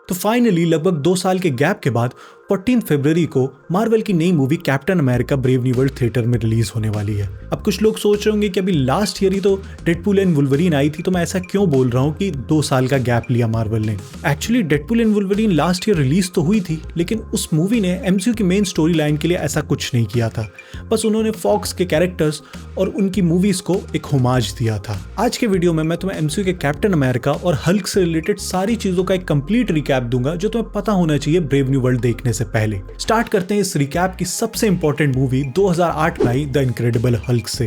तो फाइनली लगभग 2 साल के गैप के बाद 14 फरवरी को मार्वल की नई movie Captain America brave new world theatre में रिलीज होने वाली है। अब कुछ लोग सोच रहे होंगे कि अभी लास्ट ईयर ही तो डेडपूल एंड वुल्वरीन आई थी, तो मैं ऐसा क्यों बोल रहा हूँ कि 2 साल का गैप लिया मार्वल ने। Actually Deadpool and Wolverine last year release तो हुई थी, लेकिन उस मूवी ने एमसीयू की मेन स्टोरी लाइन के लिए ऐसा कुछ नहीं किया था। बस उन्होंने फॉक्स के कैरेक्टर्स और उनकी मूवीज को एक होमाज दिया था। आज के वीडियो में मैं तुम्हें एमसीयू के कैप्टन अमेरिका और हल्क से रिलेटेड सारी चीजों का एक कंप्लीट रिकैप दूंगा जो तुम्हें पता होना चाहिए ब्रेव न्यू वर्ल्ड देखने से पहले। स्टार्ट करते हैं इस रिकैप की सबसे इंपॉर्टेंट मूवी 2008 में आई द इनक्रेडिबल हल्क से।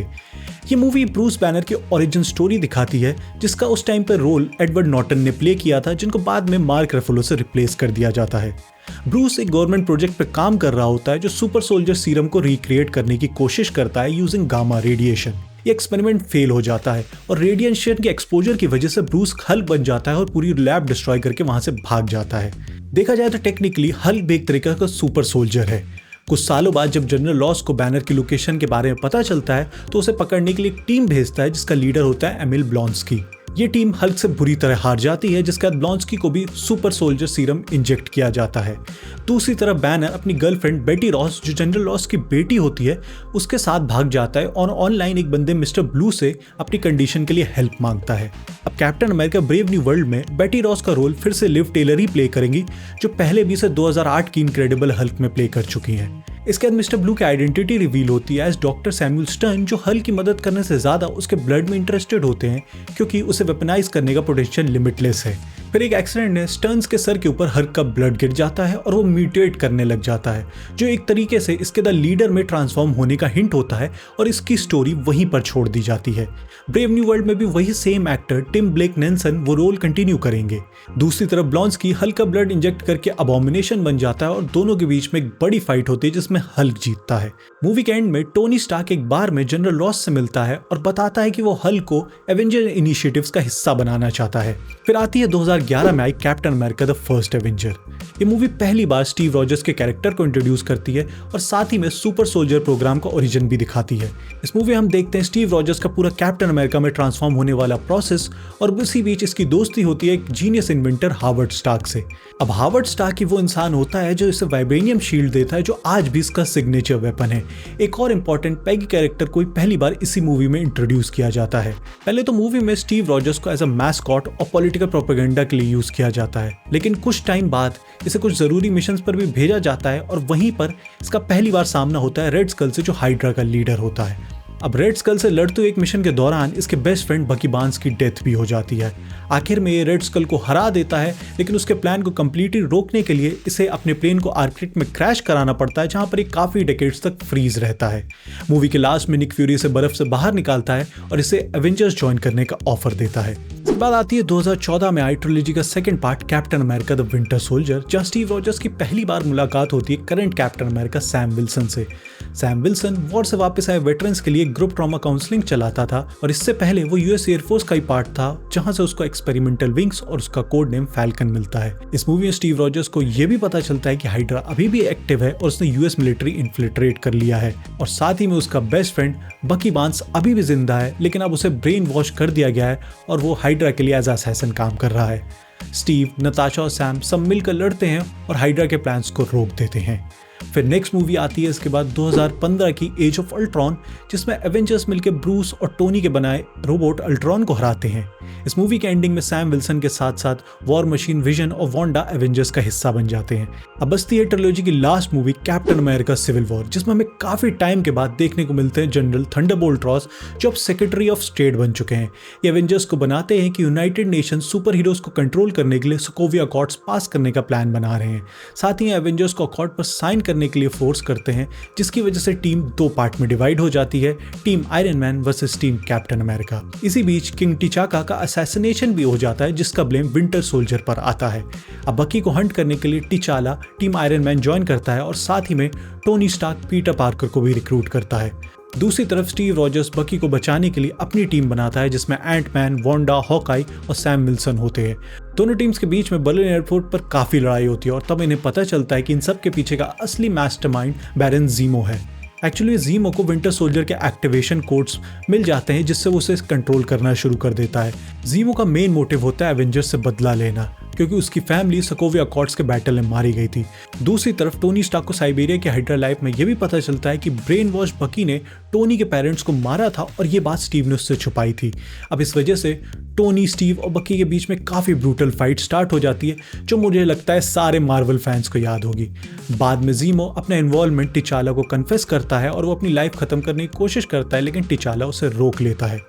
ये मूवी ब्रूस बैनर की ओरिजिन स्टोरी दिखाती है, जिसका उस टाइम पर रोल एडवर्ड नॉर्टन ने प्ले किया था, जिनको बाद में मार्क रफेलो से रिप्लेस कर दिया जाता है। ब्रूस एक गवर्नमेंट प्रोजेक्ट पर काम कर रहा होता है जो सुपर सोल्जर सीरम को रिक्रिएट करने की कोशिश करता है यूजिंग गामा रेडिएशन। ये एक्सपेरिमेंट फेल हो जाता है और रेडिएशन के एक्सपोजर की वजह से ब्रूस हल्क बन जाता है और पूरी लैब डिस्ट्रॉय करके वहां से भाग जाता है। देखा जाए तो टेक्निकली हल्क भी एक तरीके का सुपर सोल्जर है। कुछ सालों बाद जब जनरल लॉस को बैनर की लोकेशन के बारे में पता चलता है तो उसे पकड़ने के लिए एक टीम भेजता है जिसका लीडर होता है एमिल ब्लॉन्स्की। ये टीम हल्क से बुरी तरह हार जाती है, जिसके बाद ब्लॉन्स्की को भी सुपर सोल्जर सीरम इंजेक्ट किया जाता है। दूसरी तरफ बैनर अपनी गर्लफ्रेंड बेटी रॉस, जो जनरल लॉस की बेटी होती है, उसके साथ भाग जाता है और ऑनलाइन एक बंदे मिस्टर ब्लू से अपनी कंडीशन के लिए हेल्प मांगता है। अब captain America brave new world में बेटी रॉस का रोल फिर से लिव टेलर ही प्ले करेंगी, जो पहले भी से 2008 की इनक्रेडिबल हल्क में प्ले कर चुकी हैं। इसके बाद मिस्टर ब्लू की आइडेंटिटी रिवील होती है एज डॉक्टर सैमुअल स्टर्न, जो हल्क की मदद करने से ज्यादा उसके ब्लड में इंटरेस्टेड होते हैं क्योंकि उसे वेपनाइज करने का पोटेंशियल लिमिटलेस है। फिर एक एक्सीडेंट में स्टर्न्स के सर के ऊपर हल्क का ब्लड गिर जाता है और वो म्यूटेट करने लग जाता है, जो एक तरीके से इसके द लीडर में ट्रांसफॉर्म होने का हिंट होता है और इसकी स्टोरी वहीं पर छोड़ दी जाती है। ब्रेव न्यू वर्ल्ड में भी वही same actor Tim Blake Nelson वो रोल कंटिन्यू करेंगे। दूसरी तरफ ब्लॉन्स्की हल्क का ब्लड इंजेक्ट करके अबॉमिनेशन बन जाता है और दोनों के बीच में एक बड़ी फाइट होती है जिसमें हल्क जीतता है। मूवी के एंड में टोनी स्टार्क एक बार में जनरल रॉस से मिलता है और बताता है कि वो हल्क को एवेंजर इनिशिएटिव्स का हिस्सा बनाना चाहता है। फिर आती है 2011 में आई captain America the first avenger. ये मूवी पहली बार स्टीव रॉजर्स के कैरेक्टर को इंट्रोड्यूस करती है और साथ ही में सुपर सोल्जर प्रोग्राम का ओरिजिन भी दिखाती है। इस मूवी में हम देखते हैं स्टीव रॉजर्स का पूरा कैप्टन अमेरिका में ट्रांसफॉर्म होने वाला प्रोसेस और इसी बीच इसकी दोस्ती होती है एक जीनियस इन्वेंटर हार्वर्ड स्टार्क से। अब हार्वर्ड स्टार्क ही वो इंसान होता है जो इसे वाइब्रेनियम शील्ड देता है, जो आज भी इसका सिग्नेचर वेपन है। एक और इम्पोर्टेंट पैगी कैरेक्टर को पहली बार इसी मूवी में इंट्रोड्यूस किया जाता है। पहले तो मूवी में स्टीव रॉजर्स को एज अ मैस्कॉट और पॉलिटिकल प्रोपेगेंडा के लिए यूज किया जाता है, लेकिन कुछ टाइम बाद इसे कुछ जरूरी मिशंस पर भी भेजा जाता है और वहीं पर इसका पहली बार सामना होता है रेड स्कल से, जो हाइड्रा का लीडर होता है। अब रेड स्कल से लड़ते हुए एक मिशन के दौरान इसके बेस्ट फ्रेंड बकी बार्न्स की डेथ भी हो जाती है। आखिर में ये रेड स्कल को हरा देता है, लेकिन उसके प्लान को कंप्लीटली रोकने के लिए इसे अपने प्लेन को आर्कटिक में क्रैश कराना पड़ता है, जहां पर ये काफी डेकेड्स तक फ्रीज रहता है। मूवी के लास्ट में निक फ्यूरी से बर्फ से बाहर निकालता है और इसे एवेंजर्स ज्वाइन करने का ऑफर देता है। इसके बाद आती है 2014 में आई ट्रिलॉजी का second part captain America the winter soldier, जहां स्टीव रॉजर्स की पहली बार मुलाकात होती है current captain America Sam Wilson से। सैम विल्सन वॉर से वापस आए वेटरन्स के लिए ग्रुप ट्रॉमा काउंसलिंग चलाता था और इससे पहले वो यूएस एयरफोर्स का ही पार्ट था, जहां से उसको एक्सपेरिमेंटल विंग्स और उसका कोड नेम फैल्कन मिलता है। इस मूवी में स्टीव रॉजर्स को यह भी पता चलता है कि हाइड्रा अभी भी एक्टिव है और उसने यूएस मिलिट्री इन्फिल्ट्रेट कर लिया है, और साथ ही में उसका बेस्ट फ्रेंड बकी बार्न्स अभी भी जिंदा है, लेकिन अब उसे ब्रेन वॉश कर दिया गया है और वो हाइड्रा के लिए एज असैसिन काम कर रहा है। स्टीव, नताशा और सैम सब मिलकर लड़ते हैं और हाइड्रा के प्लान्स को रोक देते हैं। फिर नेक्स्ट मूवी आती है इसके बाद 2015 की एज ऑफ अल्ट्रॉन, जिसमें एवेंजर्स मिलकर ब्रूस और टोनी के बनाए रोबोट अल्ट्रॉन को हराते हैं। इस मूवी के एंडिंग में सैम विल्सन के साथ साथ वॉर मशीन, विजन और वांडा एवेंजर्स का हिस्सा बन जाते हैं। अब बचती है ट्रिलॉजी की last movie Captain America Civil War, जिसमें हमें काफी टाइम के बाद देखने को मिलते हैं जनरल थंडरबोल्ट रॉस, जो अब सेक्रेटरी ऑफ स्टेट बन चुके हैं। ये एवेंजर्स को बनाते हैं कि यूनाइटेड नेशन सुपर हीरोज को कंट्रोल करने के लिए सोकोविया अकॉर्ड्स पास करने का प्लान बना रहे हैं। साथ ही एवेंजर्स को अकॉर्ड पर साइन करने के लिए फोर्स करते हैं, जिसकी वजह से टीम 2 पार्ट में डिवाइड हो जाती है, team iron man versus team captain America. इसी बीच किंग टिचाका का असैसिनेशन भी हो जाता है, जिसका ब्लेम विंटर सोल्जर पर आता है। अब बकी को हंट करने के लिए T'Challa team iron man join करता है और साथ ही में टोनी स्टार्क पीटर पार्कर को भी रिक्रूट करता है। दूसरी तरफ स्टीव रॉजर्स बकी को बचाने के लिए अपनी टीम बनाता है, जिसमें एंटमैन, वांडा, हॉकाई और सैम विल्सन होते हैं। दोनों टीम्स के बीच में बर्लिन एयरपोर्ट पर काफी लड़ाई होती है और तब इन्हें पता चलता है कि इन सब के पीछे का असली मास्टरमाइंड बैरन ज़ीमो है। एक्चुअली ज़ीमो को विंटर सोल्जर के एक्टिवेशन कोड्स मिल जाते हैं, जिससे वो उसे कंट्रोल करना शुरू कर देता है। ज़ीमो का मेन मोटिव होता है एवेंजर्स से बदला लेना। क्योंकि उसकी फैमिली सकोविया अकॉर्ड्स के बैटल में मारी गई थी। दूसरी तरफ टोनी स्टार्क को साइबेरिया के हाइड्रा लाइफ में यह भी पता चलता है कि ब्रेन वॉश बकी ने टोनी के पेरेंट्स को मारा था और ये बात स्टीव ने उससे छुपाई थी। अब इस वजह से टोनी, स्टीव और बकी के बीच में काफ़ी ब्रूटल फाइट स्टार्ट हो जाती है, जो मुझे लगता है सारे मार्वल फैंस को याद होगी। बाद में ज़ीमो अपना इन्वॉल्वमेंट टिचाला को कन्फेस करता है और वो अपनी लाइफ ख़त्म करने की कोशिश करता है, लेकिन टिचाला उसे रोक लेता है।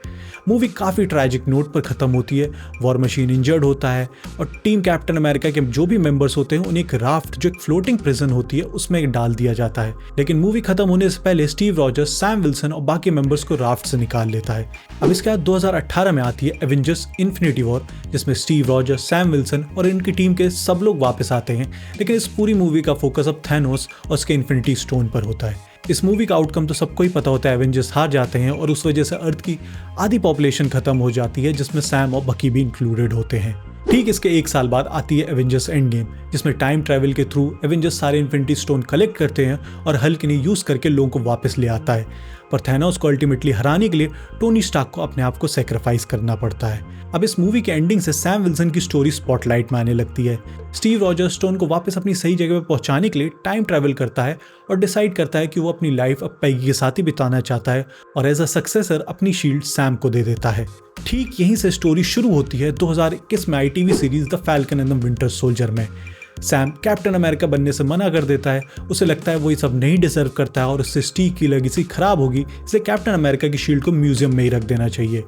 मूवी काफ़ी ट्रैजिक नोट पर ख़त्म होती है। वॉर मशीन इंजर्ड होता है और टीम कैप्टन अमेरिका के जो भी मेंबर्स होते हैं उन्हें एक राफ्ट, जो एक फ्लोटिंग प्रिजन होती है, उसमें डाल दिया जाता है। लेकिन मूवी खत्म होने से पहले स्टीव रॉजर्स, सैम विल्सन और बाकी मेंबर्स को राफ्ट से निकाल लेता है। अब इसके बाद 2018 में आती है एवेंजर्स इन्फिनिटी वॉर, जिसमें स्टीव रॉजर्स, सैम विल्सन और इनकी टीम के सब लोग वापस आते हैं। लेकिन इस पूरी मूवी का फोकस अब थैनोस और उसके इन्फिनिटी स्टोन पर होता है। इस मूवी का आउटकम तो सबको ही पता होता है, एवेंजर्स हार जाते हैं और उस वजह से अर्थ की आधी पॉपुलेशन खत्म हो जाती है, जिसमें सैम और बकी भी इंक्लूडेड होते हैं। ठीक इसके एक साल बाद आती है एवेंजर्स एंड गेम, जिसमें टाइम ट्रैवल के थ्रू एवेंजर्स सारे इन्फिनिटी स्टोन कलेक्ट करते हैं और हल्क ने यूज करके लोगों को वापस ले आता है। पर थैनोस को अल्टीमेटली हराने के लिए टोनी स्टार्क को अपने आप को सेक्रीफाइस करना पड़ता है। अब इस मूवी के एंडिंग से सैम विल्सन की स्टोरी स्पॉटलाइट में आने लगती है। स्टीव रॉजर्स स्टोन को वापस अपनी सही जगह पर पहुंचाने के लिए टाइम ट्रैवल करता है और डिसाइड करता है कि वो अपनी लाइफ अब पैगी के साथ ही बिताना चाहता है और एज अ सक्सेसर अपनी शील्ड सैम को दे देता है। ठीक यहीं से स्टोरी शुरू होती है 2021 में आई TV series the falcon and the winter soldier में। सैम कैप्टन अमेरिका बनने से मना कर देता है। उसे लगता है वो ये सब नहीं डिजर्व करता है और उससे स्टीव की लेगेसी खराब होगी, इसलिए कैप्टन अमेरिका की शील्ड को म्यूजियम में ही रख देना चाहिए।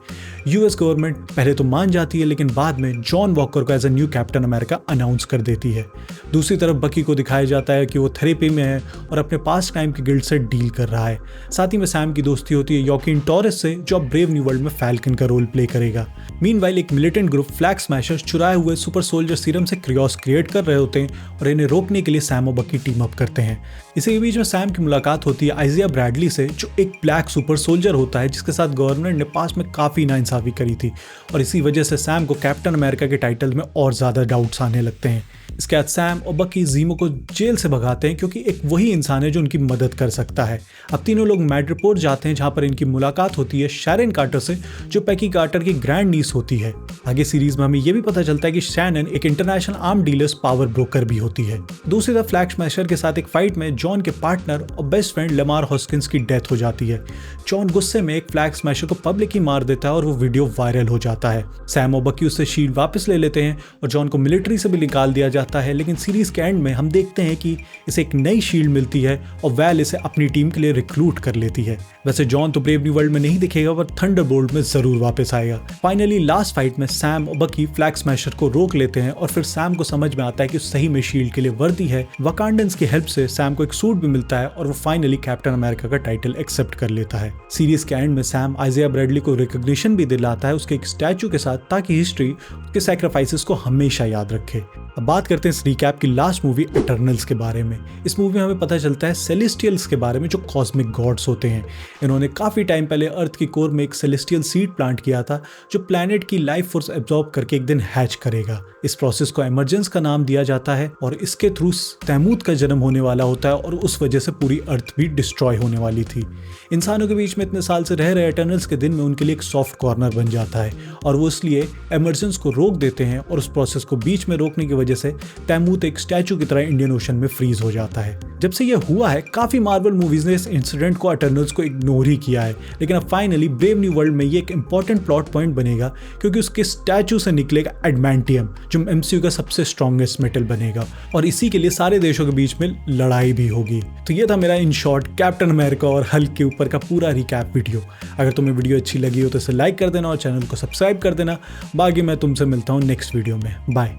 यूएस गवर्नमेंट पहले तो मान जाती है, लेकिन बाद में जॉन वॉकर को as a new Captain America announce कर देती है। दूसरी तरफ बकी को दिखाया जाता है कि वो थेरेपी में है और अपने पास्ट टाइम की गिल्ड से डील कर रहा है। साथ ही में सैम की दोस्ती होती है योकिन टॉरस से, जो अब ब्रेव न्यू वर्ल्ड में फैल्कन का रोल प्ले करेगा। मीनवाइल एक मिलिटेंट ग्रुप फ्लैग स्मैशर्स चुराए हुए सुपर सोल्जर सीरम से क्रियोस क्रिएट कर रहे होते हैं और इन्हें रोकने के लिए सैम और बकी टीम अप करते हैं। इसी के बीच में सैम की मुलाकात होती है आइजिया ब्रैडली से, जो एक ब्लैक सुपर सोल्जर होता है जिसके साथ गवर्नमेंट ने पास में काफ़ी नाइंसाफी करी थी और इसी वजह से सैम को कैप्टन अमेरिका के टाइटल में और ज़्यादा डाउट्स आने लगते हैं। इसके बाद सैम और बकी ज़ीमो को जेल से भगाते हैं, क्योंकि एक वही इंसान है जो उनकी मदद कर सकता है। अब तीनों लोग मैड्रिपोर्ट जाते हैं, जहां पर इनकी मुलाकात होती है शैरन कार्टर से, जो पैकी कार्टर की ग्रैंड नीस होती है। आगे सीरीज में हमें यह भी पता चलता है कि शैनन एक international arm dealers power broker भी होती है। दूसरी तरफ फ्लैग स्मैशर के साथ एक फाइट में जॉन के पार्टनर और बेस्ट फ्रेंड लेमार हॉस्किंस की डेथ हो जाती है। जॉन गुस्से में एक फ्लैग स्मैशर को पब्लिक ही मार देता है और वो वीडियो वायरल हो जाता है। सैम और बकी उससे शील्ड वापस ले लेते हैं और जॉन को मिलिट्री से भी निकाल दिया जाता है। लेकिन सीरीज के एंड में हम देखते हैं कि इसे एक नई शील्ड मिलती है और वैल इसे अपनी टीम के लिए रिक्रूट कर लेती है। वैसे जॉन तो ब्रेव न्यू वर्ल्ड में नहीं दिखेगा, पर थंडरबोल्ट में जरूर वापस आएगा। फाइनली लास्ट फाइट में सैम और बकी फ्लैग स्मैशर को रोक लेते हैं और फिर सैम को समझ में आता है कि सही में शील्ड के लिए वर्दी है। वकांडन्स की हेल्प से सैम को एक सूट भी मिलता है और वो फाइनली कैप्टन अमेरिका का टाइटल एक्सेप्ट कर लेता है। सीरीज के एंड में सैम आइजिया ब्रैडली को रिकॉग्निशन भी दिलाता है उसके एक स्टैचू के साथ, ताकि हिस्ट्री उसके सैक्रिफाइसेस को हमेशा याद रखे। अब बात करते हैं इस रिकैप की लास्ट मूवी इटर्नल्स के बारे में। इस मूवी में हमें पता चलता है सेलेस्टियल्स के बारे में, जो कॉस्मिक गॉड्स होते हैं। इन्होंने काफी टाइम पहले अर्थ की कोर में एक सेलेस्टियल सीड प्लांट किया था, जो प्लैनेट की लाइफ फोर्स एब्जॉर्ब करके एक दिन हैच करेगा। इस प्रोसेस को एमरजेंस का नाम दिया जाता है और इसके थ्रू तैमूद का जन्म होने वाला होता है और उस वजह से पूरी अर्थ भी डिस्ट्रॉय होने वाली थी। इंसानों के बीच में इतने साल से रह रहे इटर्नल्स के दिन में उनके लिए एक सॉफ्ट कॉर्नर बन जाता है और वो इसलिए एमरजेंस को रोक देते हैं और उस प्रोसेस को बीच में रोकने की वजह से तैमूद एक स्टैचू की तरह इंडियन ओशन में फ्रीज हो जाता है। जब से यह हुआ है, काफी मार्वल मूवीज ने इस इंसिडेंट को इटर्नल्स को इग्नोर ही किया है, लेकिन अब फाइनली ब्रेव न्यू वर्ल्ड में ये एक इंपॉर्टेंट प्लॉट पॉइंट बनेगा, क्योंकि उसके स्टैचू से निकलेगा एडमेंटियम, जो एमसीयू का सबसे स्ट्रॉन्गेस्ट मेटल बनेगा और इसी के लिए सारे देशों के बीच में लड़ाई भी होगी। तो ये था मेरा इन शॉर्ट कैप्टन अमेरिका और हल्क के ऊपर का पूरा रिकैप वीडियो। अगर तुम्हें वीडियो अच्छी लगी हो तो इसे लाइक कर देना और चैनल को सब्सक्राइब कर देना। बाकी मैं तुमसे मिलता हूँ नेक्स्ट वीडियो में। बाय।